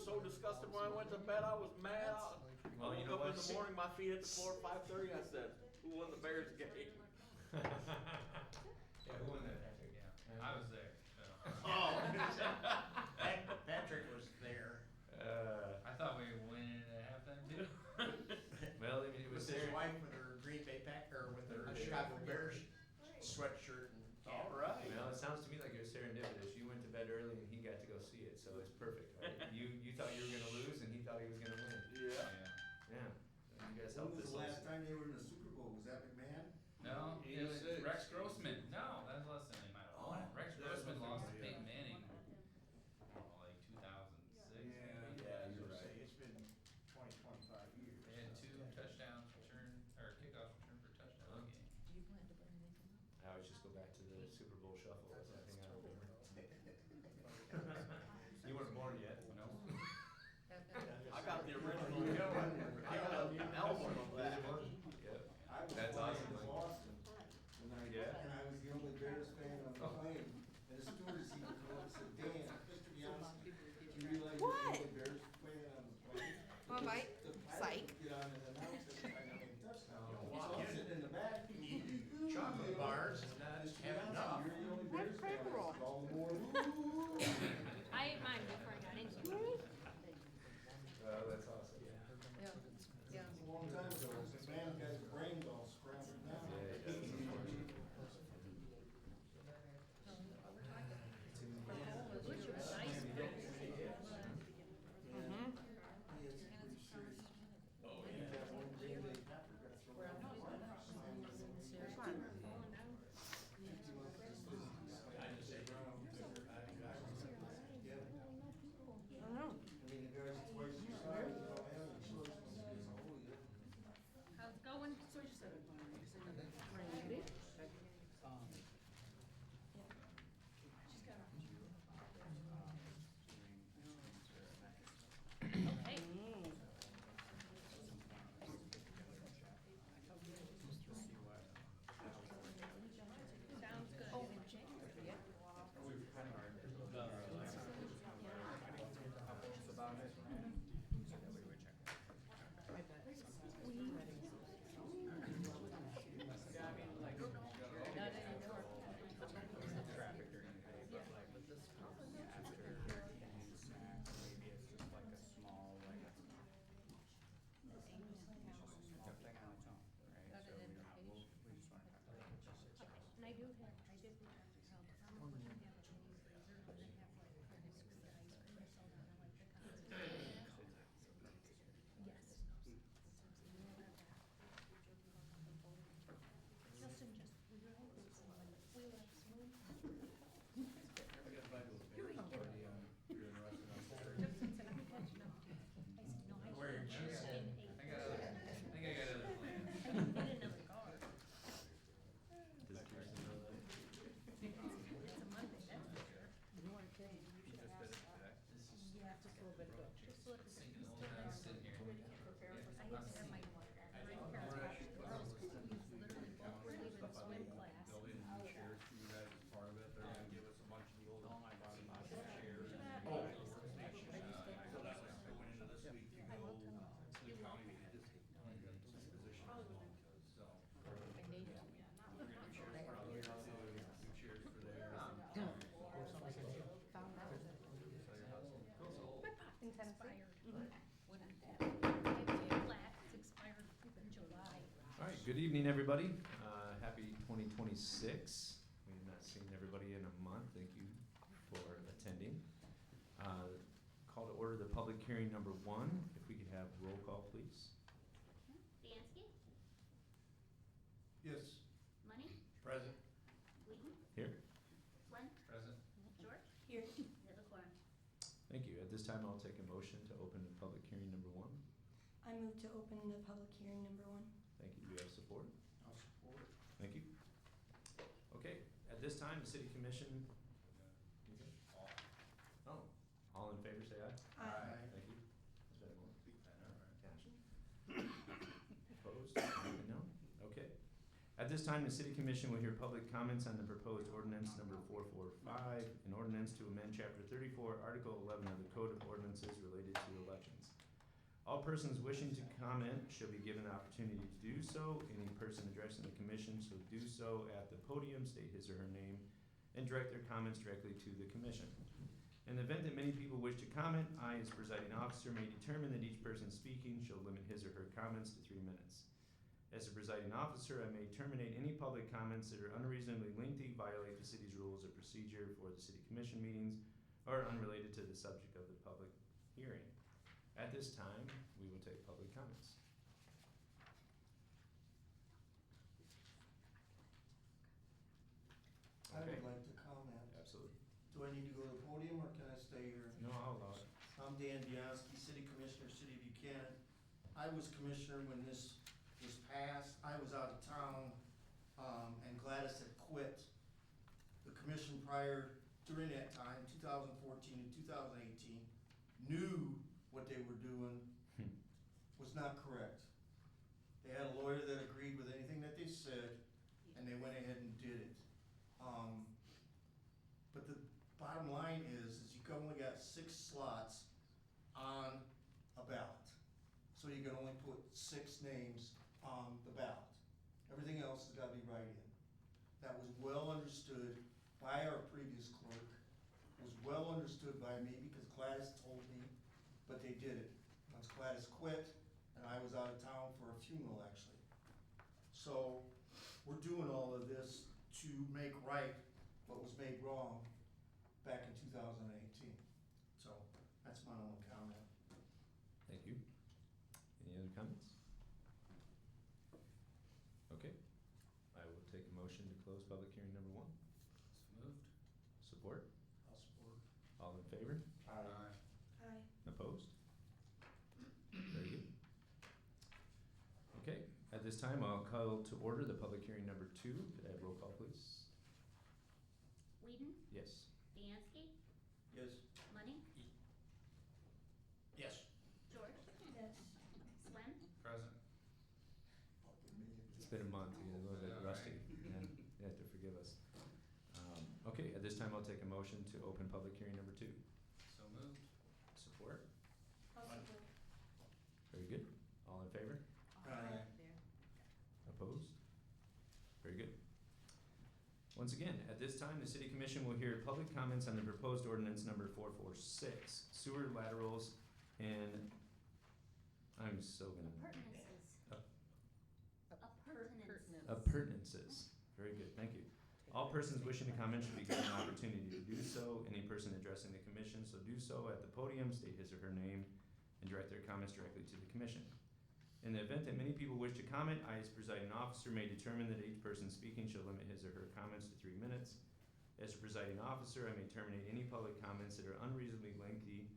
so disgusted when I went to bed. I was mad. Well, I you woke know up in what? the morning, my feet hit the floor at 5:30. I said, "Who won the Bears game?" Yeah, who won that, Patrick? Yeah, I was there. So. Oh, Patrick was there. I thought we were winning at halftime too. Well, I mean, it was With his there. wife with her Green Bay Packer, with her Chicago Bears sweatshirt and cap. all right. Well, it sounds to me like it was serendipitous. You went to bed early and he got to go see it, so it's perfect, right? You thought you were gonna lose and he thought he was gonna win. Yeah. Yeah. You guys When helped was this the whole last time they were in the Super Bowl? Was that McMahon? No, it was 86. Rex Grossman. No, that was less than they might have won. Oh, Rex that's Grossman what lost to they- Peyton Manning, like 2006. maybe. Yeah, you're you're right. right. It's been 20-25 years. They had 2 touchdowns return or kickoffs return for touchdown that game. Do you plan to bring anything up? I always just go back to the Super Bowl shuffle. That's the thing I remember. You weren't born yet. No. I got the original. I got an album of that. Yep. I was That's flying awesome, to Mike. Boston, Yeah. and I was the only Bears fan on the plane. And the stewardess even came up and said, Dan, Mr. Bianski, do you realize you're the What? only Bears fan on the plane? Well, Mike, The pilot psych. would get on and announce every time I made a touchdown. Oh, So wow. I'm sitting in the back. Chocolate bars and not Mr. have Bianski, enough. you're the only That's Bears fan. crazy roll. All the more. I ate mine before I got into it. That's awesome. Yeah. It's a long time ago. This man got his brains all scrambled now. Yeah, it does, unfortunately. Which was nice. Mm-hmm. That one Green Bay Packer got thrown out of the lineup. I don't know. I mean, the guys twice your size, you know, and the shorts must be holy. How's it going? Ready? Hey. Sounds good. Oh, Traffic during the day, but like with this after snacks, maybe it's just like a small, like a small thing on its own, right? Got So it in we the don't, page. we just wanna talk about it. and I did reach out to help. I'm gonna have a Chinese freezer and then have like a biscuit and ice cream or something. I like the concept. Yes. Justin just, we were all someone, we like smooth. Justin said, I'm catching up to you. I said, no, I Where your should. cheese In in? eight. I think I got other plans. I didn't get another car. Does Kirsten know that? It's a Monday, that's for sure. You want to, you should have asked, yeah, just a little bit ago. Just look, it's Thinking still old there. times sitting here. I had to have my grandparents watch girls' school. Literally both were leaving swim class. They'll leave the chairs for you guys as part of it, they're gonna give us a bunch of the old chairs. Oh. So that's why going into this week, you I go will to tell the county, we just, position, so. I need to. We're gonna do chairs for out here too, do chairs for there. Found out that. My pot In Tennessee? expired. When I flat, it's expired in July. All right, good evening, everybody. Happy 2026. We have not seen everybody in a month. Thank you for attending. Call to order the public hearing number 1. If we could have roll call, please. Bianski, Yes. Money, Present. Wheaton, Here. Flynn, Present. George. Here. Niederkorn. Thank you. At this time, I'll take a motion to open the public hearing number 1. I move to open the public hearing number 1. Thank you. Do you have support? I'll support it. Thank you. Okay, at this time, the city commission. Oh, all in favor, say aye. Aye. Thank you. Is that more? Cash. Opposed? No? Okay. At this time, the city commission will hear public comments on the proposed ordinance number 445, an ordinance to amend Chapter 34, Article 11 of the Code of Ordinances related to elections. All persons wishing to comment shall be given the opportunity to do so. Any person addressing the commission shall do so at the podium, state his or her name, and direct their comments directly to the commission. In the event that many people wish to comment, I, as presiding officer, may determine that each person speaking shall limit his or her comments to 3 minutes. As a presiding officer, I may terminate any public comments that are unreasonably lengthy, violate the city's rules of procedure for the city commission meetings, or are unrelated to the subject of the public hearing. At this time, we will take public comments. I Okay. would like to comment. Absolutely. Do I need to go to the podium or can I stay here? No, I'll allow it. I'm Dan Bianski, City Commissioner, City of Buchanan. I was commissioner when this was passed. I was out of town, and Gladys had quit. The commission during that time, 2014 and 2018, knew what they were doing was not correct. They had a lawyer that agreed with anything that they said, and they went ahead and did it. But the bottom line is you only got 6 slots on a ballot. So you can only put 6 names on the ballot. Everything else has gotta be write-in. That was well understood by our previous clerk, was well understood by me because Gladys told me, but they did it. Once Gladys quit, and I was out of town for a funeral actually. So we're doing all of this to make right what was made wrong back in 2018. So that's my only comment. Thank you. Any other comments? Okay. I will take a motion to close public hearing number 1. So moved. Support? I'll support. All in favor? Aye. Aye. Opposed? Very good. Okay, at this time, I'll call to order the public hearing number 2. Could I have roll call, please? Whedon, Yes. Bianski, Yes. Money, Yes. George, Yes. Swem, Present. It's been a month, you're a little bit Yeah, rusty, and you have to forgive us. Okay, at this time, I'll take a motion to open public hearing number 2. So moved. Support? I'll support. Very good. All in favor? Aye. Opposed? Very good. Once again, at this time, the city commission will hear public comments on the proposed ordinance number 446, sewer laterals and, I'm so gonna, appurtenances. appurtenances. Very good, thank you. All persons wishing to comment should be given an opportunity to do so. Any person addressing the commission shall do so at the podium, state his or her name, and direct their comments directly to the commission. In the event that many people wish to comment, I, as presiding officer, may determine that each person speaking shall limit his or her comments to 3 minutes. As a presiding officer, I may terminate any public comments that are unreasonably lengthy,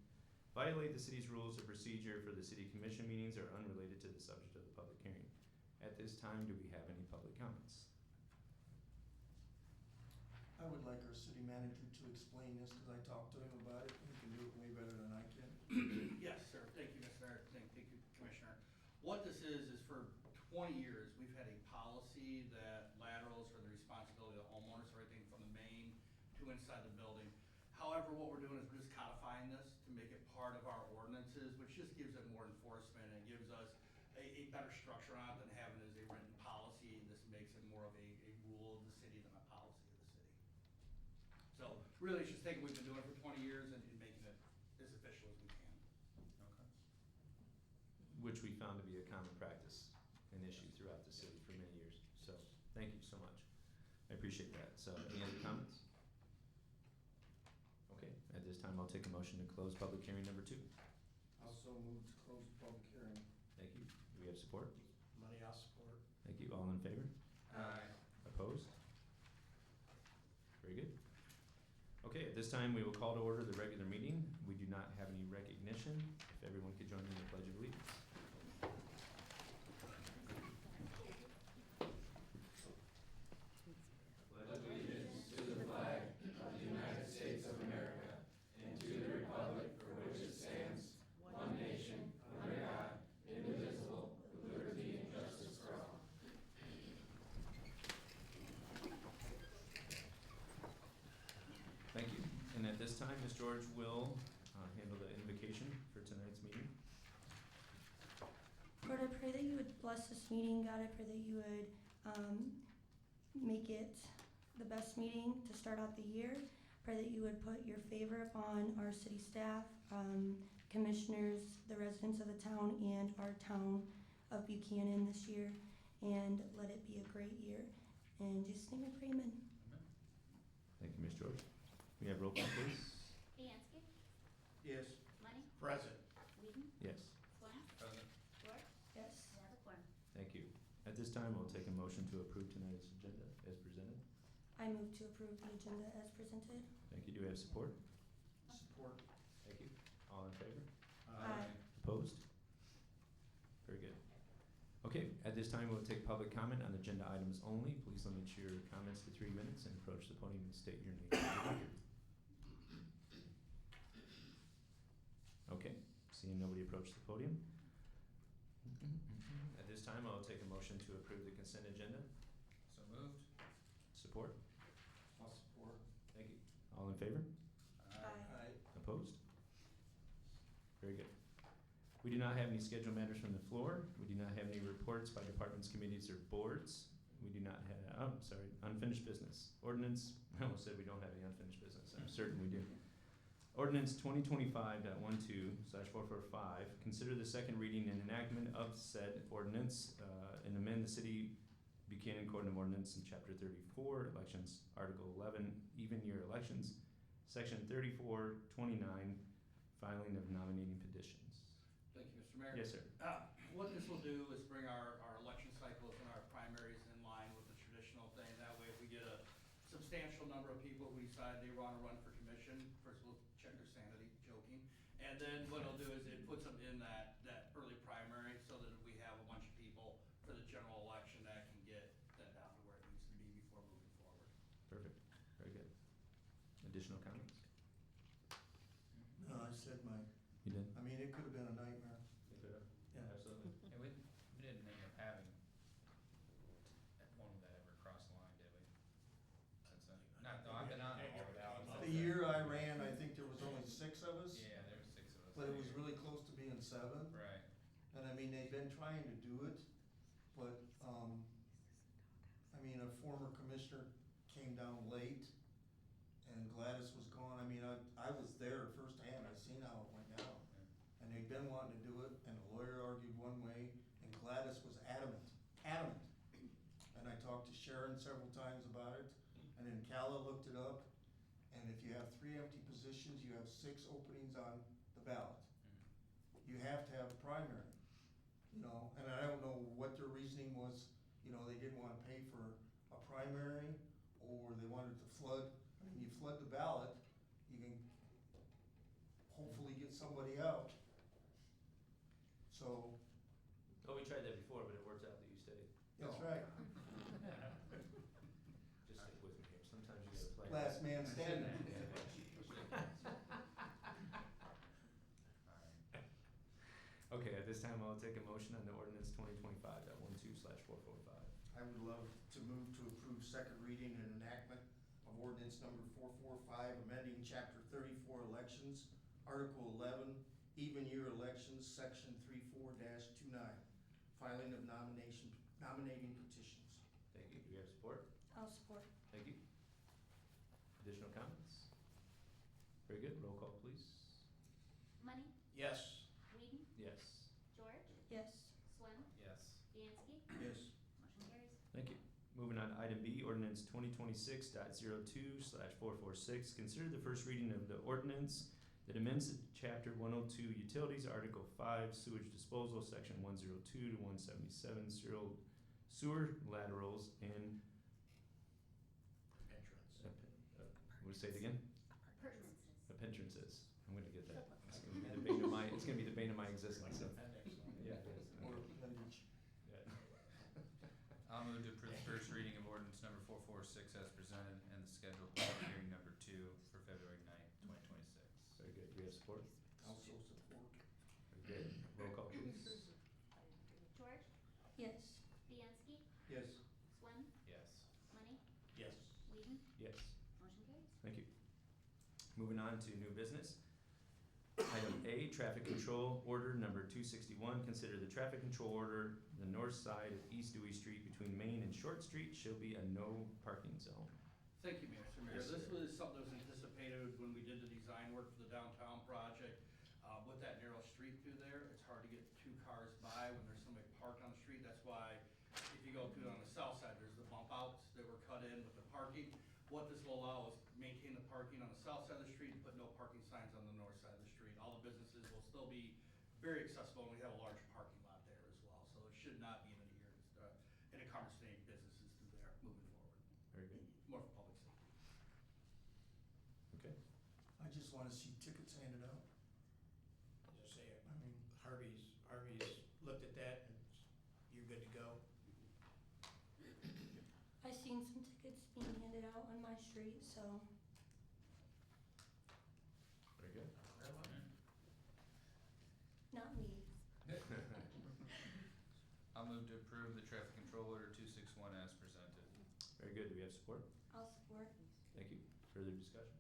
violate the city's rules of procedure for the city commission meetings, or unrelated to the subject of the public hearing. At this time, do we have any public comments? I would like our city manager to explain this because I talked to him about it. He can do it way better than I can. Yes, sir. Thank you, Mr. Mayor. Thank you, Commissioner. What this is for 20 years, we've had a policy that laterals are the responsibility of the homeowners, everything from the main to inside the building. However, what we're doing is we're just codifying this to make it part of our ordinances, which just gives it more enforcement and gives us a better structure on it than having it as a written policy. This makes it more of a rule of the city than a policy of the city. So really, it's just taking what we've been doing for 20 years and making it as official as we can. Okay. Which we found to be a common practice and issue throughout the city for many years. So, thank you so much. I appreciate that. So, any other comments? Okay, at this time, I'll take a motion to close public hearing number 2. Also move to close the public hearing. Thank you. Do we have support? Money, I'll support. Thank you. All in favor? Aye. Opposed? Very good. Okay, at this time, we will call to order the regular meeting. We do not have any recognition. If everyone could join me in the Pledge of Allegiance. Thank you. this time, Ms. George will handle the invocation for tonight's meeting. Lord, I pray that you would bless this meeting. God, I pray that you would make it the best meeting to start out the year. Pray that you would put your favor upon our city staff, commissioners, the residents of the town, and our town of Buchanan this year. And let it be a great year. In Jesus' name I pray, amen. Thank you, Ms. George. We have roll call, please. Bianski, Yes. Money, Present. Whedon, Yes. Swam, Present. George, Yes. Davenport. Thank you. At this time, we'll take a motion to approve tonight's agenda as presented. I move to approve the agenda as presented. Thank you. Do we have support? Support. Thank you. All in favor? Aye. Opposed? Very good. Okay, at this time, we'll take public comment on agenda items only. Please limit your comments to 3 minutes and approach the podium and state your name. Okay, seeing nobody approach the podium. At this time, I'll take a motion to approve the consent agenda. So moved. Support? I'll support. Thank you. All in favor? Aye. Opposed? Very good. We do not have any scheduled matters from the floor. We do not have any reports by departments, committees, or boards. We do not have, unfinished business. Ordinance, I almost said we don't have any unfinished business. I'm certain we do. Ordinance 2025.12/445, consider the second reading and enactment of said ordinance, and amend the city Buchanan Code of Ordinance in Chapter 34, Elections, Article 11, Even Year Elections, Section 3429, Filing of Nominating Petitions. Thank you, Mr. Mayor. Yes, sir. What this will do is bring our election cycles and our primaries in line with the traditional thing. That way, if we get a substantial number of people who decide they want to run for commission, first we'll check their sanity, joking. And then what it'll do is it puts them in that early primary so that we have a bunch of people for the general election that can get that down to where it needs to be before moving forward. Perfect. Very good. Additional comments? No, I said mine. You did? I mean, it could have been a nightmare. Yeah. Absolutely. And we didn't end up having one that ever crossed the line, did we? That's no, I've been on all of that. The year I ran, I think there was only 6 of us, Yeah, there was 6 of us. but it that was year. really close to being 7. Right. And I mean, they've been trying to do it, but, I mean, a former commissioner came down late and Gladys was gone. I mean, I was there firsthand. I seen how it went down. And they'd been wanting to do it, and the lawyer argued one way, and Gladys was adamant. And I talked to Sharon several times about it, and then Calla looked it up, and if you have 3 empty positions, you have 6 openings on the ballot. You have to have a primary, you know, and I don't know what their reasoning was, you know, they didn't wanna pay for a primary, or they wanted to flood. I mean, you flood the ballot, you can hopefully get somebody out. So, Oh, we tried that before, but it worked out that you stayed. that's right, Just stick with me here. Sometimes you gotta play. last man standing. Okay, at this time, I'll take a motion on the ordinance 2025.12/445. I would love to move to approve second reading and enactment of ordinance number 445, amending chapter 34 elections, article 11, even year elections, section 34-29, filing of nominating petitions. Thank you. Do we have support? I'll support. Thank you. Additional comments? Very good. Roll call, please. Money, Yes. Whedon, Yes. George, Yes. Swam, Yes. Bianski, Yes. motion carries. Thank you. Moving on to item B, ordinance 2026.02/446. Consider the first reading of the ordinance that amends chapter 102 utilities, article 5 sewage disposal, section 102 to 177 sewer laterals and, we'll say it again? Pertinences. Appentrances. I'm gonna get that. It's gonna be the bane of my, it's gonna be the bane of my existence. So. Yeah, it is. Or appendage. Yeah. I'll move to approve first reading of ordinance number 446 as presented and the scheduled public hearing number 2 for February 9th, 2026. Very good. Do we have support? Also support. Very good. Roll call, please. George, Yes. Bianski, Yes. Swam, Yes. Money, Yes. Whedon, Yes. motion carries. Thank you. Moving on to new business. Item A, traffic control order number 261. Consider the traffic control order, the north side of East Dewey Street between Main and Short Street shall be a no parking zone. Thank you, Mr. Mayor. Yes, This sir. was something that was anticipated when we did the design work for the downtown project. With that narrow street through there, it's hard to get two cars by when there's somebody parked on the street. That's why if you go through on the south side, there's the bump outs that were cut in with the parking. What this will allow is maintain the parking on the south side of the street and put no parking signs on the north side of the street. All the businesses will still be very accessible, and we have a large parking lot there as well. So it should not be an encumbrance to any businesses through there moving forward. Very good. More for public safety. Okay. I just wanna see tickets handed out. Just say it. I mean, Harvey's looked at that and you're good to go. I seen some tickets being handed out on my street, so Very good. not me. I'll move to approve the traffic control order 261 as presented. Very good. Do we have support? I'll support. Thank you. Further discussion?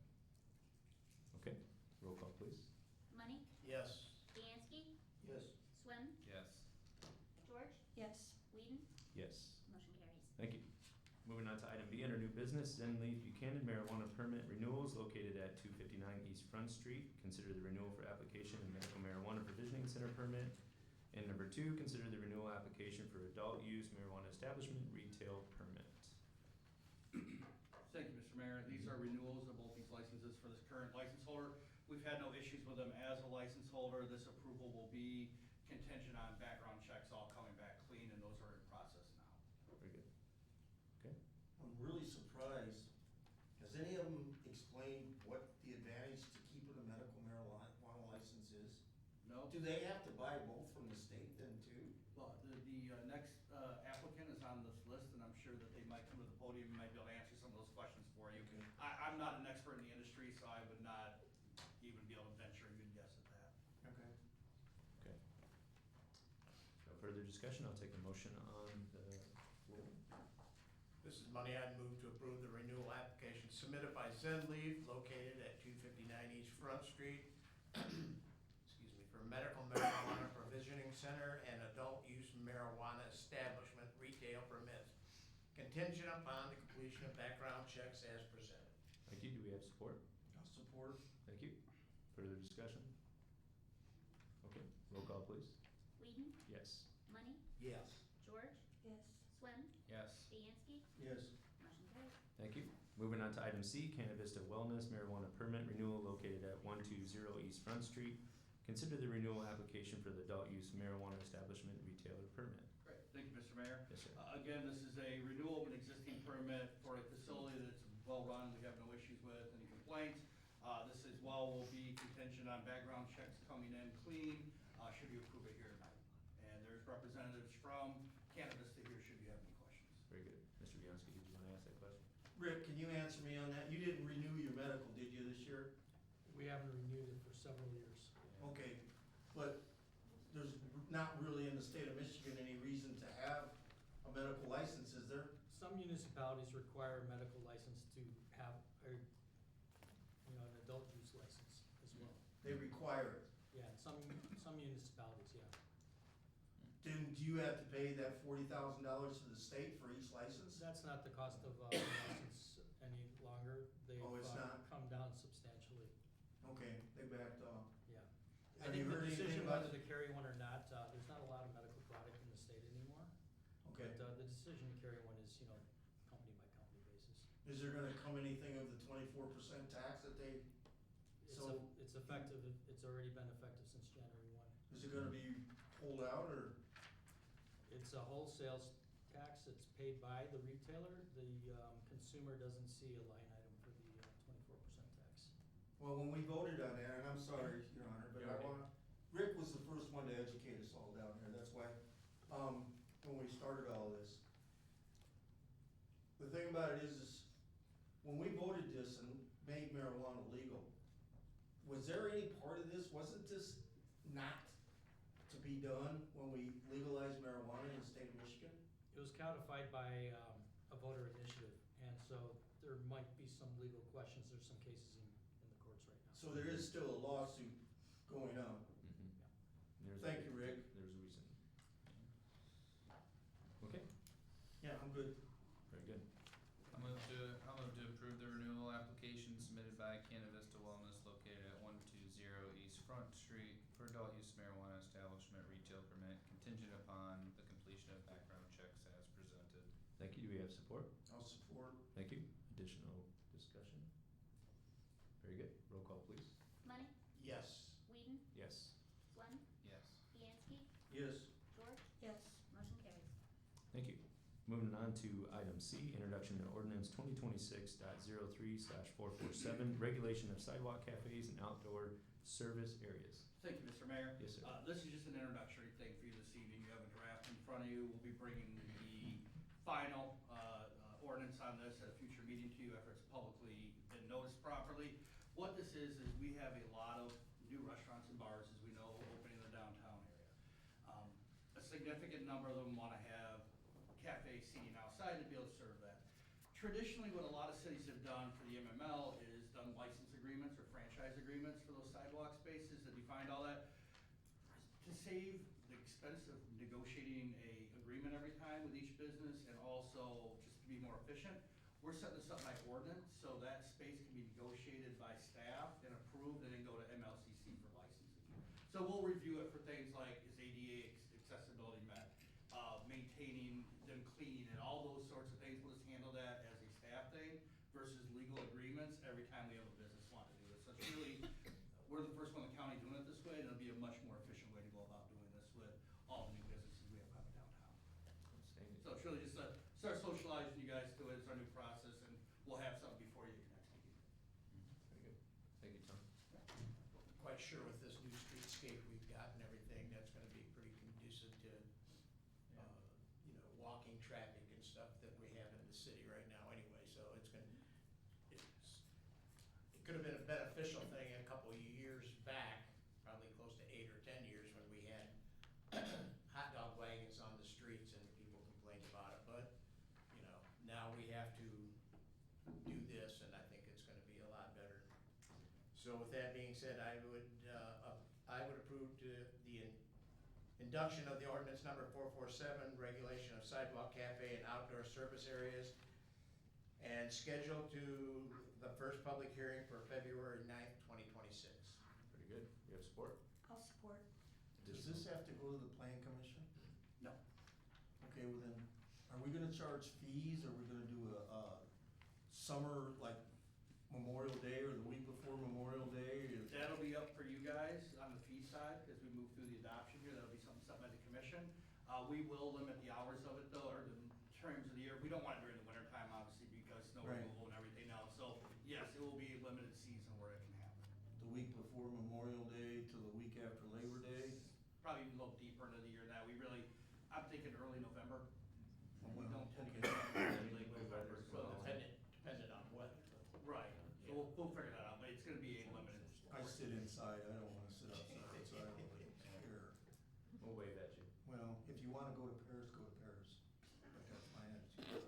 Okay, roll call please. Money, Yes. Bianski, yes. Swem, Yes. George, Yes. Whedon, Yes. motion carries. Thank you. Moving on to item B under new business, Zen Leaf Buchanan marijuana permit renewals located at 259 East Front Street. Consider the renewal for application and medical marijuana provisioning center permit. And number 2, consider the renewal application for adult use marijuana establishment retail permit. Thank you, Mr. Mayor. These are renewals of both these licenses for this current license holder. We've had no issues with them as a license holder. This approval will be contingent on background checks all coming back clean, and those are in process now. Very good. Okay. I'm really surprised. Has any of them explained what the advantage to keeping a medical marijuana license is? No? Do they have to buy both from the state then too? Well, the next applicant is on this list, and I'm sure that they might come to the podium and might be able to answer some of those questions for you. Okay. I'm not an expert in the industry, so I would not even be able to venture a good guess at that. Okay. Okay. No further discussion. I'll take a motion on the floor. This is money. I'd move to approve the renewal application submitted by Zen Leaf located at 259 East Front Street. Excuse me, for medical marijuana provisioning center and adult use marijuana establishment retail permits, contingent upon the completion of background checks as presented. Thank you. Do we have support? I'll support. Thank you. Further discussion? Okay, roll call please. Whedon, Yes. Money, Yes. George, Yes. Swem, Yes. Bianski, Yes. motion carries. Thank you. Moving on to item C, Cannabista Wellness marijuana permit renewal located at 120 East Front Street. Consider the renewal application for the adult use marijuana establishment retailer permit. Great. Thank you, Mr. Mayor. Yes, sir. Again, this is a renewal of an existing permit for a facility that's well-run, we have no issues with, any complaints. This as well will be contingent on background checks coming in clean, should you approve it here tonight. And there's representatives from Cannabis to here, should you have any questions. Very good. Mr. Bianski, did you want to ask that question? Rick, can you answer me on that? You didn't renew your medical, did you, this year? We haven't renewed it for several years. Okay, but there's not really in the state of Michigan any reason to have a medical license, is there? Some municipalities require a medical license to have a, an adult use license as well. They require it. Yeah, some municipalities, yeah. Then do you have to pay that $40,000 to the state for each license? That's not the cost of the license any longer. They've Oh, it's not? come down substantially, Okay, they backed off. yeah. Have I think you the heard anything decision about- whether to carry one or not, there's not a lot of medical product in the state anymore. Okay. But the decision to carry one is, company by company basis. Is there gonna come anything of the 24% tax that they, It's effective, it's already been effective since January 1. is it gonna be pulled out or? It's a wholesale tax, it's paid by the retailer, the consumer doesn't see a line item for the 24% tax. Well, when we voted on that, and I'm sorry, Your Honor, but You're I okay. want, Rick was the first one to educate us all down here, that's why, when we started all this. The thing about it is when we voted this and made marijuana legal, was there any part of this, wasn't this not to be done when we legalized marijuana in the state of Michigan? It was codified by a voter initiative, and so there might be some legal questions, there's some cases in the courts right So there is still a lawsuit going on. There's a Thank you, reason. Rick. There's a reason. Okay, Yeah, I'm good. very good. I'll move to approve the renewal application submitted by Canna Vista Wellness located at 120 East Front Street for adult use marijuana establishment retail permit contingent upon the completion of background checks as presented. Thank you. Do we have support? I'll support. Thank you. Additional discussion? Very good. Roll call, please. Money, Yes. Whedon, Yes. Swem, Yes. Bianski, Yes. George, Yes. motion carries. Thank you. Moving on to item C, introduction to ordinance 2026.03/447, regulation of sidewalk cafes and outdoor service areas. Thank you, Mr. Mayor. Yes, sir. This is just an introductory thing for you this evening. You have a draft in front of you. We'll be bringing the final ordinance on this at a future meeting to you after it's publicly been noticed properly. What this is we have a lot of new restaurants and bars, as we know, opening in the downtown area. A significant number of them want to have cafe seating outside to be able to serve that. Traditionally, what a lot of cities have done for the MML is done license agreements or franchise agreements for those sidewalk spaces that define all that. To save the expense of negotiating a agreement every time with each business and also just to be more efficient, we're setting this up by ordinance so that space can be negotiated by staff and approved and then go to MLCC for licensing. So we'll review it for things like is ADA accessibility met, maintaining them clean and all those sorts of things. We'll just handle that as a staff thing versus legal agreements every time we have a business want to do it. So it's really, we're the first one in the county doing it this way, and it'll be a much more efficient way to go about doing this with all the new businesses we have coming downtown. Outstanding. So it's really just start socializing you guys to it. It's our new process, and we'll have something before you next meeting. Very good. Thank you, Tom. Quite sure with this new streetscape we've got and everything, that's gonna be pretty conducive to, walking traffic and stuff that we have in the city right now anyway, so it could have been a beneficial thing a couple of years back, probably close to 8 or 10 years when we had hot dog wagons on the streets and people complained about it, but, now we have to do this and I think it's gonna be a lot better. So with that being said, I would approve the induction of the ordinance number 447, regulation of sidewalk cafe and outdoor service areas, and schedule to the first public hearing for February 9th, 2026. Pretty good. You have support? I'll support. Does this have to go to the plan commission? No. Okay, well then, are we gonna charge fees, or are we gonna do a summer, like Memorial Day or the week before Memorial Day? That'll be up for you guys on the fee side, as we move through the adoption here, that'll be something set by the commission. We will limit the hours of it though, or the terms of the year. We don't want it during the winter time, obviously, because snow Right. removal and everything else. So yes, it will be a limited season where it can happen. The week before Memorial Day to the week after Labor Day? Probably a little deeper into the year than that. I'm thinking early November. We Well, don't tend to okay. get late November, so. Well, dependent on weather. Right, so we'll figure that out, but it's gonna be a limited. I sit inside, I don't wanna sit outside, so I don't really care. We'll wave at you. Well, if you wanna go to Paris, go to Paris, but that's my attitude.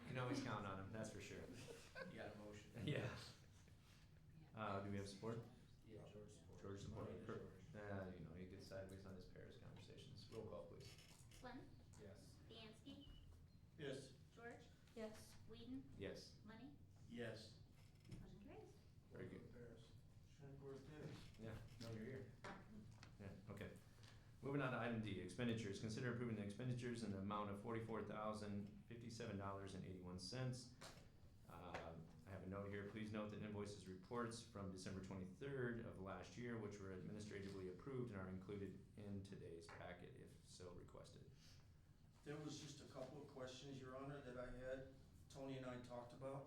You can always count on him, that's for sure. You got a motion? Yeah. Do we have support? Yeah, George support. George support. He gets sideways on his Paris conversations. Roll call, please. Swem, Yes. Bianski, Yes. George, Yes. Whedon, Yes. Money, Yes. motion carries. Very good. Paris. Should go to Paris. Yeah, no, you're here. Yeah, okay. Moving on to item D, expenditures. Consider approving the expenditures in the amount of $44,057.81. I have a note here. Please note that invoices reports from December 23rd of last year, which were administratively approved and are included in today's packet if so requested. There was just a couple of questions, Your Honor, that I had, Tony and I talked about.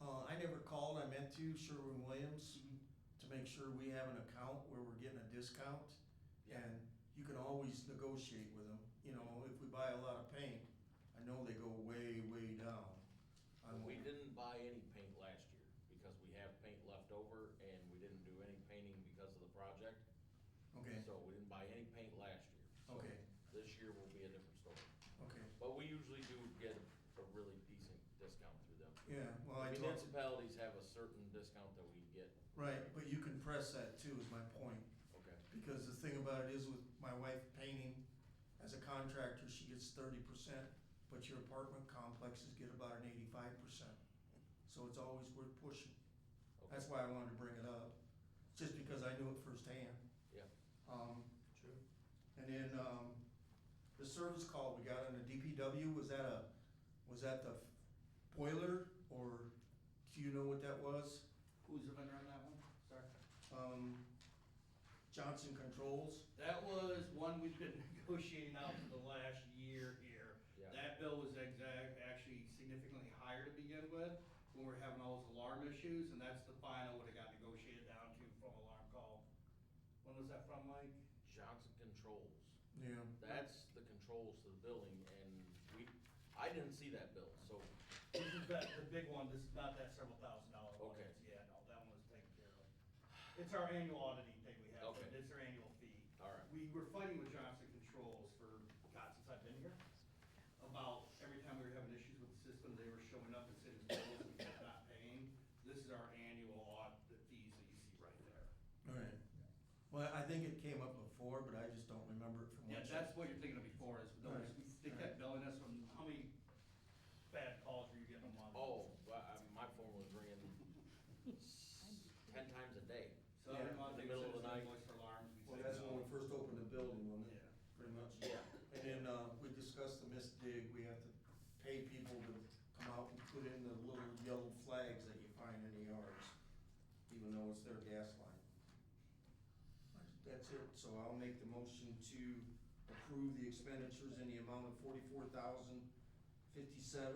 I never called, I meant to, Sherwin-Williams, to make sure we have an account where we're getting a discount. And you can always negotiate with them, if we buy a lot of paint, I know they go way, way down. We didn't buy any paint last year because we have paint left over and we didn't do any painting because of the project. Okay, So we didn't buy any paint last year. So okay, this year will be a different story. okay, But we usually do get a really decent discount through them. yeah, well, The I talked, municipalities have a Right, but you can press that too, is my point. Okay. Because the thing about it is with my wife painting, as a contractor, she gets 30%, but your apartment complexes get about an 85%. So it's always worth pushing. That's why I wanted to bring it up, just because I knew it firsthand. Yeah. True. And then, the service call we got on the DPW, was that the boiler, or do you know what that was? Who's the vendor on that one? Sorry. Johnson Controls? That was one we've been negotiating out for the last year here. Yeah. That bill was actually significantly higher to begin with, when we were having all those alarm issues, and that's the final what it got negotiated down to from alarm call. When was that from, Mike? Johnson Controls. Yeah. That's the controls to the building, and I didn't see that bill, so, This is the big one, this is not that several $1,000 one. Okay. Yeah, no, that one was taken care of. It's our annual auditing thing we have, Okay. it's our annual fee. all right. We were fighting with Johnson Controls for, God, since I've been here, about every time we were having issues with the system, they were showing up and saying it's bills we kept not paying. This is our annual audit, the fees that you see right there. Alright. Well, I think it came up before, but I just don't remember it from Yeah, what you. that's what you're thinking of before, is those, Right. they kept billing us from, how many bad calls were you getting a month? Oh, well, my phone was ringing 10 times a day. So Yeah, every month in they the would middle of send us the an night. invoice for alarms. we'd Well, say that's no. when we first opened the building, wasn't it? Yeah. Pretty much. Yeah. And then, we discussed the mist dig, we have to pay people to come out and put in the little yellow flags that you find in the yards, even though it's their gas line. That's it, so I'll make the motion to approve the expenditures in the amount of $44,057.81.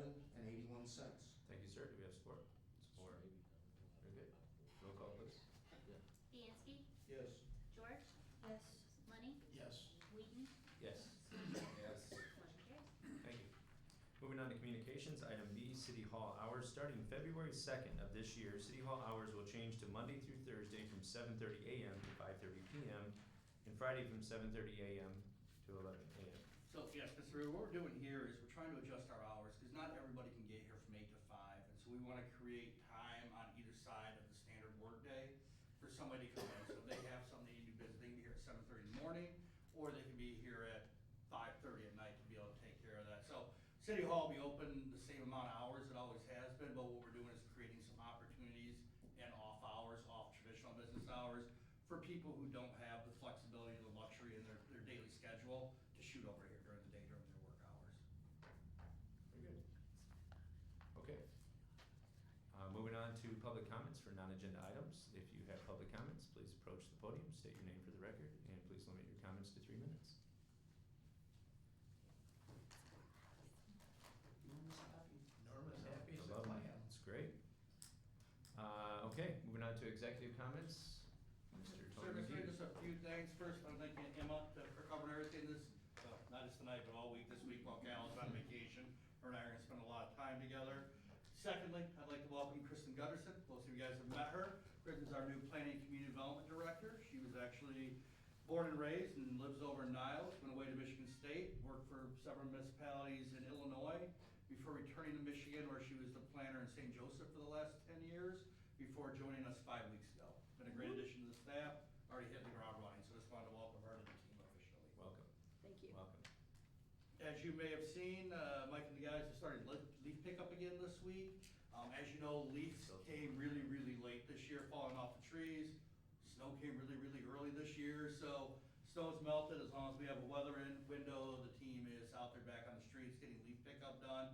Thank you, sir. Do we have support? Support. Very good. Roll call, please. Bianski, Yes. George, Yes. Money, Yes. Wheaton, Yes. Yes. motion carries. Thank you. Moving on to communications, item B, City Hall hours. Starting February 2nd of this year, City Hall hours will change to Monday through Thursday from 7:30 a.m. to 5:30 p.m. and Friday from 7:30 a.m. to 11 a.m. So, yes, Mr. Ray, what we're doing here is we're trying to adjust our hours, because not everybody can get here from 8 to 5, and so we want to create time on either side of the standard workday for somebody to come in. So if they have something they need to do business, they can be here at 7:30 in the morning, or they can be here at 5:30 at night to be able to take care of that. So City Hall will be open the same amount of hours it always has been, but what we're doing is creating some opportunities and off hours, off traditional business hours, for people who don't have the flexibility or the luxury in their daily schedule to shoot over here during the day during their work hours. Very good. Okay. Moving on to public comments for non-agenda items. If you have public comments, please approach the podium, state your name for the record, and please limit your comments to 3 minutes. Norma's happy as a Hello. clam. That's great. Okay, moving on to executive comments. Mr. Sir, Tony Mr. Ray, McGee. just a few things. First, I'm thanking Emma for covering everything this, not just tonight, but all week this week while Cal's on vacation. Her and I are gonna spend a lot of time together. Secondly, I'd like to welcome Kristen Gutterson. Most of you guys have met her. Kristen's our new Planning and Community Development Director. She was actually born and raised and lives over in Niles, went away to Michigan State, worked for several municipalities in Illinois before returning to Michigan, where she was the planner in St. Joseph for the last 10 years, before joining us 5 weeks ago. Been a great addition to the staff, already hit the ground running, so just wanted to welcome her to the team officially. Welcome. Thank you. Welcome. As you may have seen, Mike and the guys have started leaf pickup again this week. As you know, leaves came really, really late this year, falling off the trees. Snow came really, really early this year, so snow's melted. As long as we have a weather window, the team is out there back on the streets getting leaf pickup done.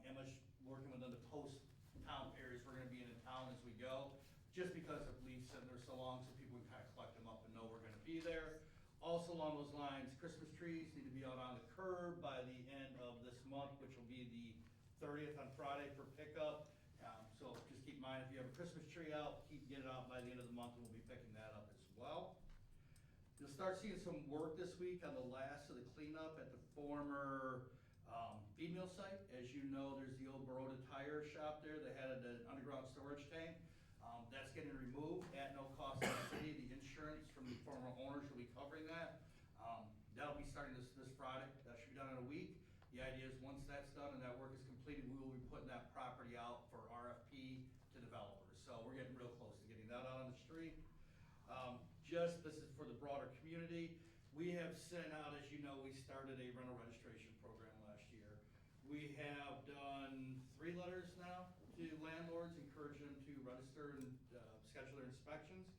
Emma's working within the post-town areas we're gonna be in town as we go, just because of leaves sitting there so long, so people can kind of collect them up and know we're gonna be there. Also along those lines, Christmas trees need to be out on the curb by the end of this month, which will be the 30th on Friday for pickup. So just keep in mind, if you have a Christmas tree out, get it out by the end of the month, and we'll be picking that up as well. You'll start seeing some work this week on the last of the cleanup at the former feed mill site. As you know, there's the old Baroda tire shop there that had an underground storage tank. That's getting removed at no cost to the city. The insurance from the former owners will be covering that. That'll be starting this Friday. That should be done in a week. The idea is once that's done and that work is completed, we will be putting that property out for RFP to developers. So we're getting real close to getting that out on the this is for the broader community. We have sent out, as you know, we started a rental registration program last year. We have done 3 letters now to landlords, encouraging them to register and schedule their inspections.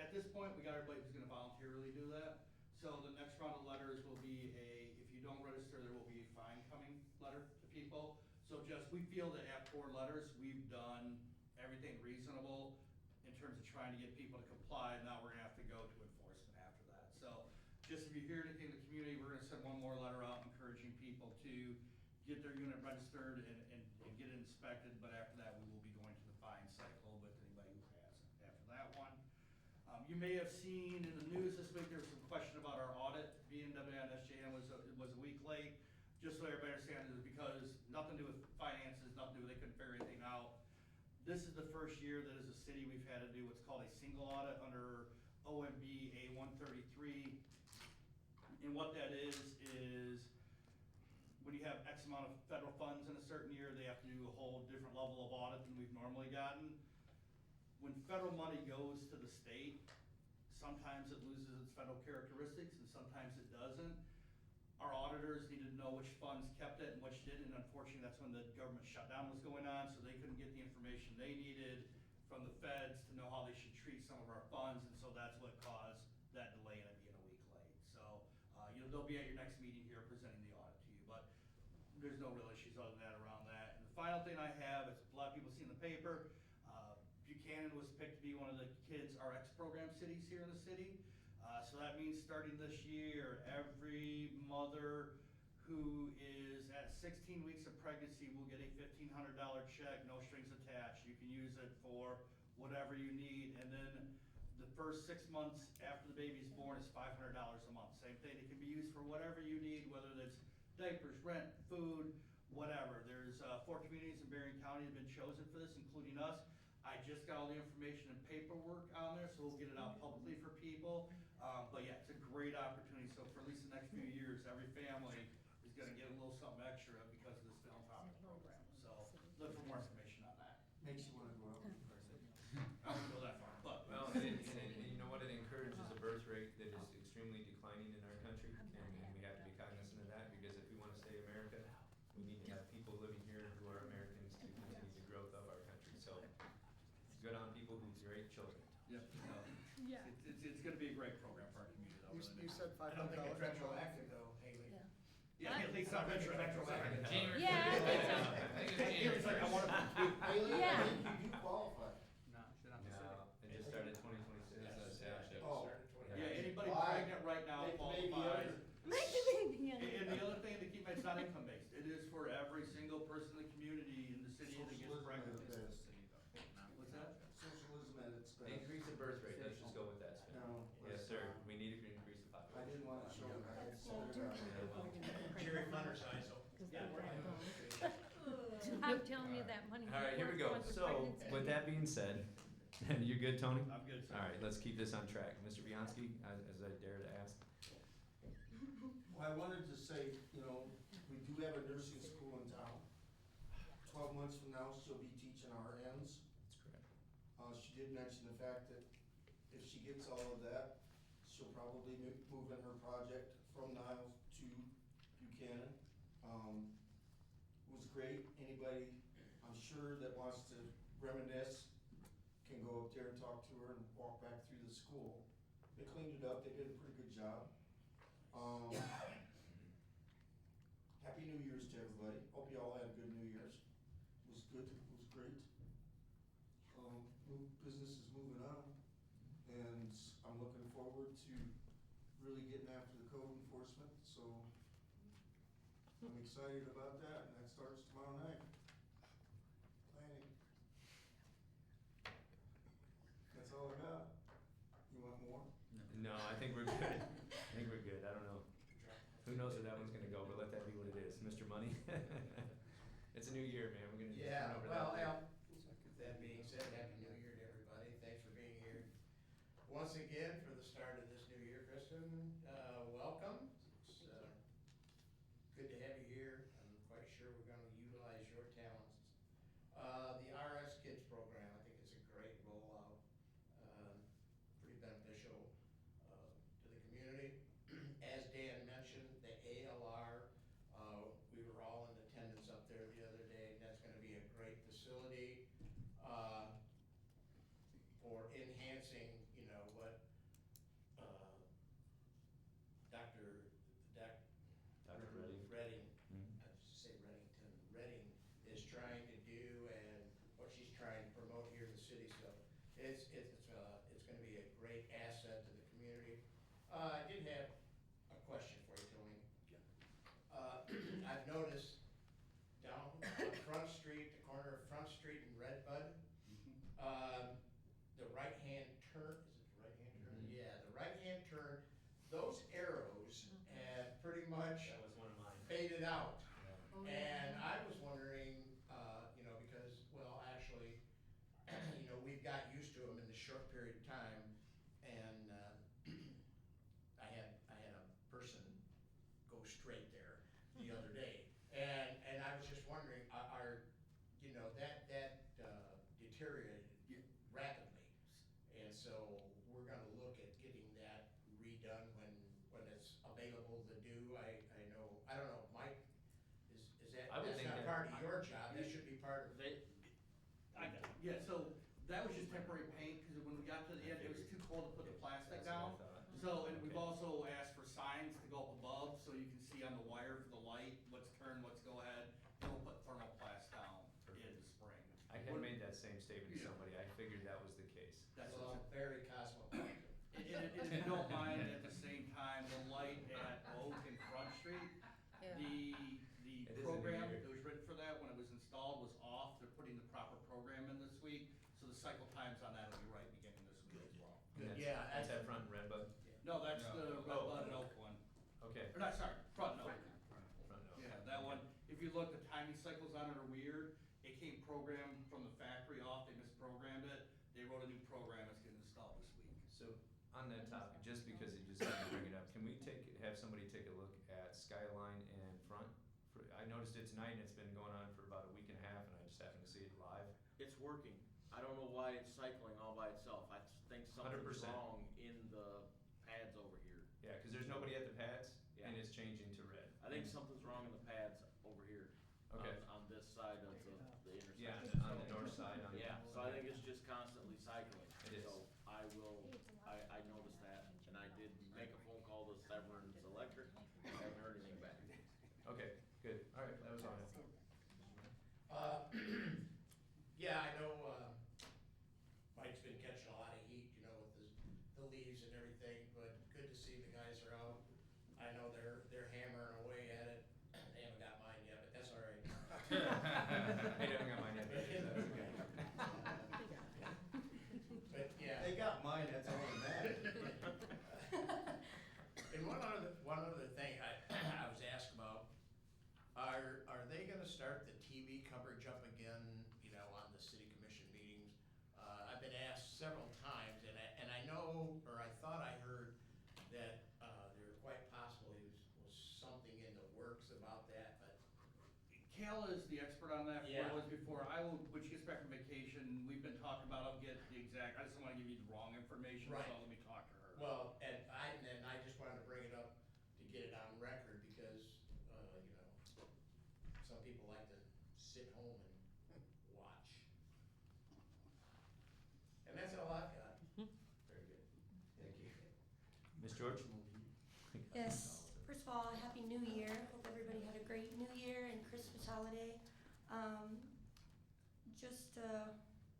At this point, we got everybody who's gonna voluntarily do that. So the next round of letters will be if you don't register, there will be a fine coming letter to people. So we feel that at 4 letters, we've done everything reasonable in terms of trying to get people to comply. Now we're gonna have to go to enforcement after that. So just if you hear anything in the community, we're gonna send one more letter out encouraging people to get their unit registered and get it inspected. But after that, we will be going to the fine cycle with anybody who hasn't after that one. You may have seen in the news this week, there was some question about our audit. BMW and SJM was a week late. Just so everybody understands, it was because nothing to do with finances, nothing to do with, they couldn't figure anything out. This is the first year that as a city, we've had to do what's called a single audit under OMB A133. And what that is when you have X amount of federal funds in a certain year, they have to do a whole different level of audit than we've normally gotten. When federal money goes to the state, sometimes it loses its federal characteristics and sometimes it doesn't. Our auditors needed to know which funds kept it and which didn't, and unfortunately that's when the government shutdown was going on, so they couldn't get the information they needed from the feds to know how they should treat some of our funds, and so that's what caused that delay in it being a week late. So they'll be at your next meeting here presenting the audit to you, but there's no real issues other than that around that. And the final thing I have is a lot of people see in the paper, Buchanan was picked to be one of the kids RX program cities here in the city. So that means starting this year, every mother who is at 16 weeks of pregnancy will get a $1,500 check, no strings attached. You can use it for whatever you need. And then the first 6 months after the baby's born is $500 a month. Same thing, it can be used for whatever you need, whether it's diapers, rent, food, whatever. There's 4 communities in Berrien County that have been chosen for this, including us. I just got all the information and paperwork on there, so we'll get it out publicly for people. But yeah, it's a great opportunity. So for at least the next few years, every family is gonna get a little something extra because of this philanthropic program. So look for more information on that. Makes you wanna go out. I won't go that far, but. Well, and you know what, it encourages a birth rate that is extremely declining in our country, and we have to be cognizant of that, because if we wanna stay America, we need to have people living here who are Americans to continue the growth of our country. So good on people who create children. Yep. Yeah. It's gonna be a great program for our community. though, really. You said I don't think it's $500. retroactive though, Haley. Yeah, at least not retroactive. January Yeah, I think so. I think it's Haley's like, I January. want to. Haley, I Yeah. think you do qualify. No, should not No, it just started 2026. Oh. Yeah, anybody Why? pregnant right now Make the baby qualifies. younger. Make the baby younger. And the other thing to keep in mind, it's not income based. It is for every single person in the community in the city that gets Socialism pregnant. at its best. What's that? Socialism at its best. Increase the birth rate, let's just go with that, Sven. No. Yes, sir, we need to increase the population. I didn't wanna show it. I had That's set no it dirt. up. Jerry Funder's eyes, so. Yeah. I'm telling you that money. All right, here we go. So, with that being said, you good, Tony? I'm good, sir. All right, let's keep this on track. Mr. Bianski, as I dare to ask. Well, I wanted to say, we do have a nursing school in town. 12 months from now, she'll be teaching RNs. That's correct. She did mention the fact that if she gets all of that, she'll probably move in her project from Niles to Buchanan. It was great. Anybody, I'm sure, that wants to reminisce can go up there and talk to her and walk back through the school. They cleaned it up. They did a pretty good job. Happy New Year's to everybody. Hope you all had a good New Year's. It was good. It was great. Business is moving on, and I'm looking forward to really getting after the code enforcement, so I'm excited about that, and that starts tomorrow night. Planning. That's all I got. You want more? No, I think we're good. I think we're good. I don't know. Who knows where that one's gonna go, but let that be what it is. Mr. Money? It's a new year, man. We're gonna just turn over that. That being said, Happy New Year to everybody. Thanks for being here once again for the start of this new year. Kristen, welcome. It's good to have you here. I'm quite sure we're gonna utilize your talents. The RS Kids program, I think it's a great rollout, pretty beneficial It's gonna be a great asset to the community. I did have a question for you, Tony. I've noticed down on Front Street, the corner of Front Street and Redbud, the right-hand turn, is it the right-hand turn? Mhm. Yeah, the right-hand turn, those arrows have pretty much That was one of mine. faded out. Yeah. And I was wondering, because, well, actually, we've got used to them in the short period of time, and, I had a person go straight there the other day, and I was just wondering, that deteriorated rapidly, and so we're gonna look at getting that redone when it's available to do. I don't know, Mike, is that, I would that's think not that- part of your job, that should be part of. Yeah, so that was just temporary paint, because when we got to the end, it was too cold to put the plastic That's what I down. thought. So, and we've Okay. also asked for signs to go up above, so you can see on the wire for the light, what's turn, what's go ahead. Then we'll put thermoplast down in the spring. I had made that same statement to Yeah. somebody, I figured that was the case. That's Well, what, very cosmopolitan. and if you don't mind, at the same time, the light at Oak and Front Street, the It is a new program year. that was written for that, when it was installed, was off. They're putting the proper program in this week, so the cycle times on that will be right beginning this week as well. And that's- Yeah, That's at Front and Redbud? No, that's the Red Oh. Bud and Oak one. Okay. Or not, sorry, Front and Oak. Front, no. Yeah, that one, if you look, the timing cycles on it are weird. It came programmed from the factory off, they misprogrammed it. They wrote a new program, it's getting installed this week. So, on that topic, just because you just had to bring it up, can we have somebody take a look at Skyline and Front? I noticed it tonight, and it's been going on for about a week and a half, and I just happened to see it live. It's working. I don't know why it's cycling all by itself. I think something's 100%. wrong in the pads over here. Yeah, cause there's nobody at the pads, and Yeah. it's changing to red. I think something's wrong in the pads over here. Okay. On this side of the intersection. Yeah, on the north side, on the. Yeah, so I think it's just constantly cycling. It is. So I noticed that, and I did make a phone call to Severn's Electric, haven't heard anything back. Okay, good, alright, that was all. Yeah, I know, Mike's been catching a lot of heat, with the leaves and everything, but good to see the guys are out. I know they're hammering away at it. They haven't got mine yet, but that's all right. Hey, don't got mine yet, but that's okay. But, yeah. They got mine, that's all that matters. And one other thing I was asked about, are they gonna start the TV coverage up again, on the city commission meetings? I've been asked several times, and I know, or I thought I heard that, there quite possibly was something in the works about that, but. Cal is the expert on that, Yeah. what it was before. When she gets back from vacation, we've been talking about, I'll get the exact, I just don't wanna give you the wrong information, so Right. let me talk to her. Well, and I just wanted to bring it up to get it on record because, some people like to sit home and watch. And that's all I've got. Very good, thank you. Ms. George? Yes, first of all, Happy New Year. Hope everybody had a great New Year and Christmas holiday. Just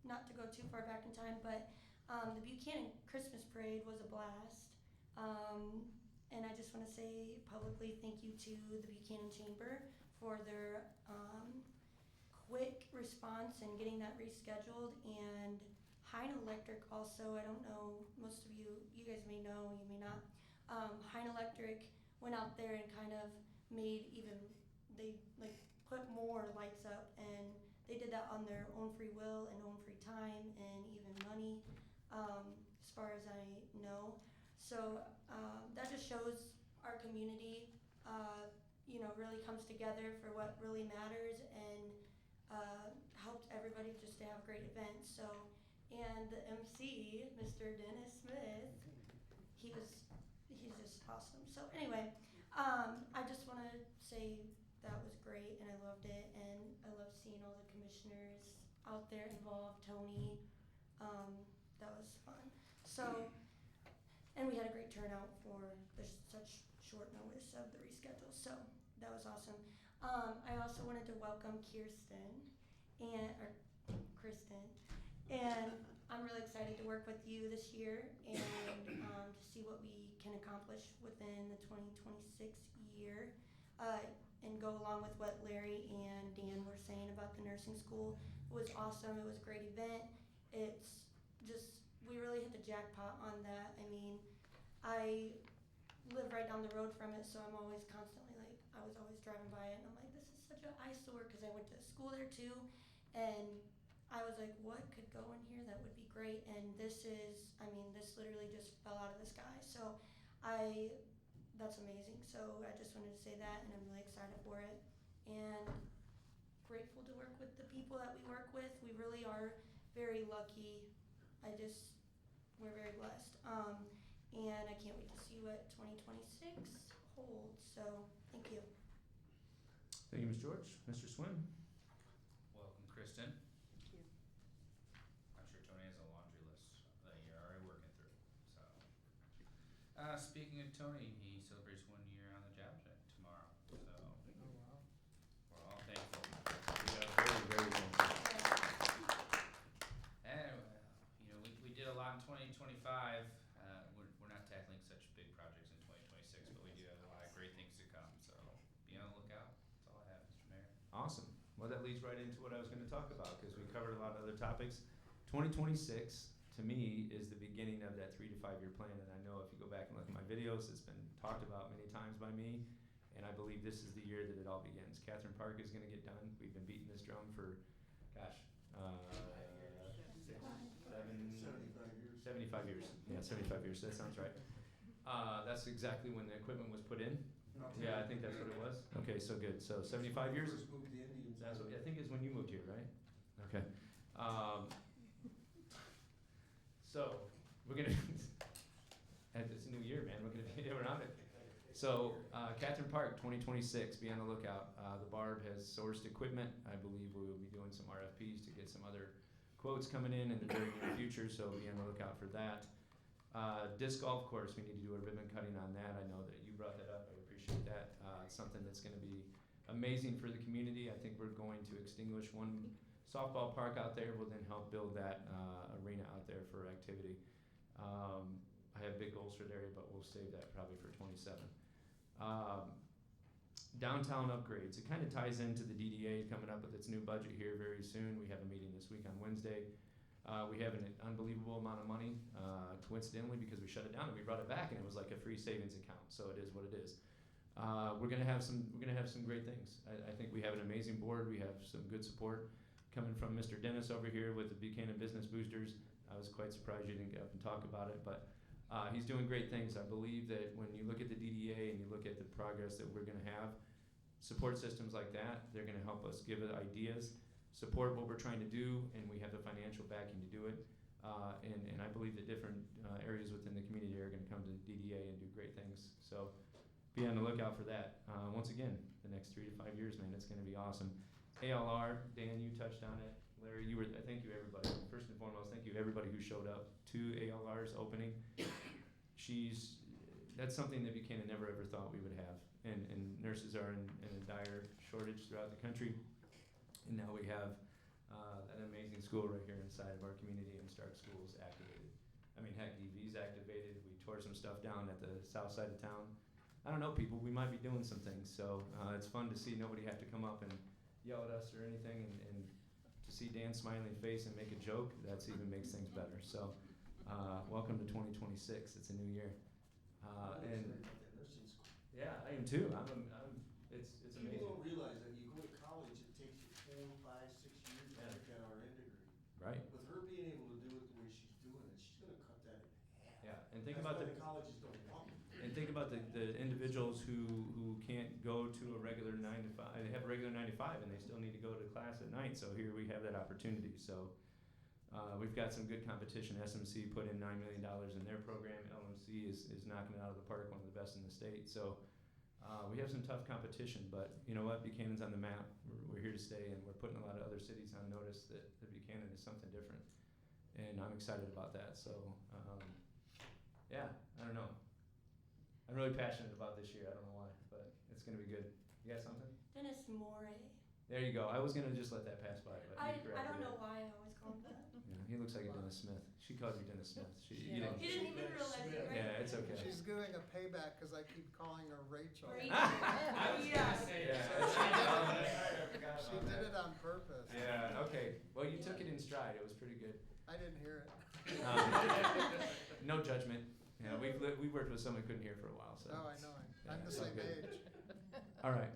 not to go too far back in time, but the Buchanan Christmas Parade was a blast. And I just want to say publicly thank you to the Buchanan Chamber for their quick response and getting that rescheduled. And Hein Electric also, I don't know, most of you guys may know, you may not. Hein Electric went out there and kind of made they put more lights up, and they did that on their own free will and own free time and even money, as far as I know. So that just shows our community, really comes together for what really matters, and helped everybody just to have a great event. So, and the MC, Mr. Dennis Smith, he's just awesome. So anyway, I just want to say that was great, and I loved it, and I love seeing all the commissioners out there involved. Tony, that was fun. So, and we had a great turnout for such short notice of the reschedule. So that was awesome. I also wanted to welcome Kristen, and I'm really excited excited to work with you this year and to see what we can accomplish within the 2026 year. And go along with what Larry and Dan were saying about the nursing school. It was awesome. It was a great event. It's just, we really hit the jackpot on that. I mean, I live right down the road from it, so I'm always constantly like, I was always driving by it, and I'm like, this is such an eyesore, because I went to school there too, and I was like, what could go in here that would be great? And this is, I mean, this literally just fell out of the sky. So that's amazing. So I just wanted to say that, and I'm really excited for it. And grateful to work with the people that we work with. We really are very lucky. We're very blessed. And I can't wait to see what 2026 holds. So thank you. Thank you, Ms. George. Mr. Swim? Welcome, Kristen. Thank you. I'm sure Tony has a laundry list that you're already working through, so. Speaking of Tony, he celebrates 1 year on the job tomorrow, so. Oh, wow. We're all thankful. We are very, very thankful. And, we did a lot in 2025. We're not tackling such big projects in 2026, but we do have a lot of great things to come, so be on the lookout. That's all I have, Mr. Mayor. Awesome. Well, that leads right into what I was going to talk about, because we covered a lot of other topics. 2026, to me, is the beginning of that 3 to 5 year plan, and I know if you go back and look at my videos, it's been talked about many times by me, and I believe this is the year that it all begins. Catherine Park is going to get done. We've been beating this drum for, gosh, 75 years. Yeah, 75 years. That sounds right. That's exactly when the equipment was put in. Yeah, I think that's what it was. Okay, so good. So 75 years. First moved the Indians. That's what, I think is when you moved here, right? Okay. So we're gonna. It's a new year, man. We're gonna be around it. So Catherine Park, 2026. Be on the lookout. The Barb has sourced equipment. I believe we will be doing some RFPs to get some other quotes coming in the very near future. So be on the lookout for that. Disc golf course. We need to do a ribbon cutting on that. I know that you brought that up. I appreciate that. It's something that's going to be amazing for the community. I think we're going to extinguish one softball park out there. We'll then help build that arena out there for activity. I have big goals for that area, but we'll save that probably for 27. Downtown upgrades. It kind of ties into the DDA coming up with its new budget here very soon. We have a meeting this week on Wednesday. We have an unbelievable amount of money, coincidentally, because we shut it down and we brought it back, and it was like a free savings account. So it is what it is. We're gonna have some great things. I think we have an amazing board. We have some good support coming from Mr. Dennis over here with the Buchanan Business Boosters. I was quite surprised you didn't get up and talk about it, but he's doing great things. I believe that when you look at the DDA and you look at the progress that we're gonna have, support systems like that, they're gonna help us give it ideas, support what we're trying to do, and we have the financial backing to do it. And I believe that different areas within the community are gonna come to the DDA and do great things. So be on the lookout for that. Once again, the next 3 to 5 years, man, it's gonna be awesome. ALR, Dan, you touched on it. Larry, thank you everybody. First and foremost, thank you everybody who showed up to ALR's opening. That's something that Buchanan never ever thought we would have. And nurses are in a dire shortage throughout the country. And now we have an amazing school right here inside of our community, and Stark School's activated. I mean, heck, DV's activated. We tore some stuff down at the south side of town. I don't know, people, we might be doing some things. So it's fun to see nobody have to come up and yell at us or anything, and to see Dan's smiling face and make a joke, that's even makes things better. So welcome to 2026. It's a new year. And yeah, I am too. It's amazing. People don't realize that you go to college, it takes you 4, 5, 6 years to get our RN degree. Right. With her being able to do it the way she's doing it, she's gonna cut that in half. Yeah, and think That's about why the colleges don't want it. And think about the individuals who can't go to a regular 9 to 5. They have a regular 9 to 5, and they still need to go to class at night. So here we have that opportunity. So we've got some good competition. SMC put in $9 million in their program. LMC is knocking it out of the park, one of the best in the state. So we have some tough competition, but you know what? Buchanan's on the map. We're here to stay, and we're putting a lot of other cities on notice that Buchanan is something different. And I'm excited about that. So yeah, I don't know. I'm really passionate about this year. I don't know why, but it's going to be good. You got something? Dennis Moore. There you go. I was going to just let that pass by, but you corrected I don't it. know why I always call him that. Yeah. he looks like a Dennis Smith. She called you Dennis Smith. You didn't. You didn't even realize it, right? Yeah, it's okay. She's doing a payback because I keep calling her Rachel. Yeah. She did it on purpose. Yeah, okay. Well, you took it in stride. It was pretty good. I didn't hear it. No judgment. Yeah, we worked with someone who couldn't hear for a while, so. Oh, I know. I'm Yeah, the it's all same good. age. All right,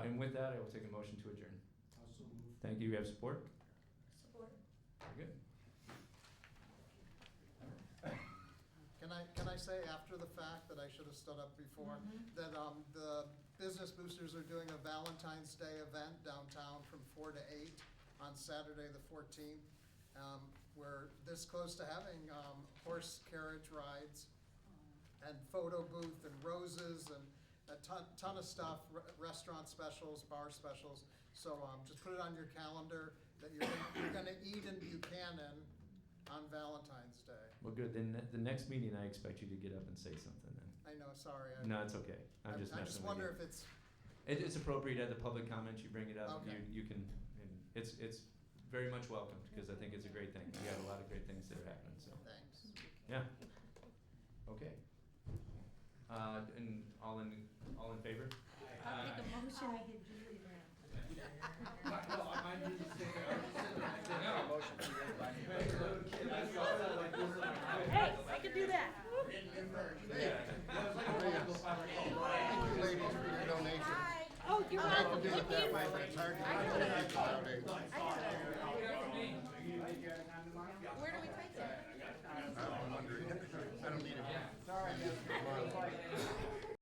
and with that, I will take a motion to adjourn. Thank you. We have support? Support. Very good. Can I say after the fact that I should have stood up before, that the Business Boosters are doing a Valentine's Day event downtown from 4 to 8 on Saturday the 14th. We're this close to having horse carriage rides and photo booth and roses and a ton of stuff, restaurant specials, bar specials. So just put it on your calendar that you're gonna eat in Buchanan on Valentine's Day. Well, good. Then the next meeting, I expect you to get up and say something then. I know, sorry. No, it's okay. I'm just I messing just with wonder you. if it's, It's appropriate at the public comments, you bring it up, Okay. you can, and it's very much welcomed, because I think it's a great thing. We have a lot of great things that are happening, so, thanks. yeah. Okay. And all in favor? I'll make a motion, we get Julie around. Hey, I can do that. Thank you, ladies, for your donation. Oh, you're I hate to welcome. do it Thank that you. way, but it's hard to I do got it. it. Thank you, donate. Where do we place it? I don't need it.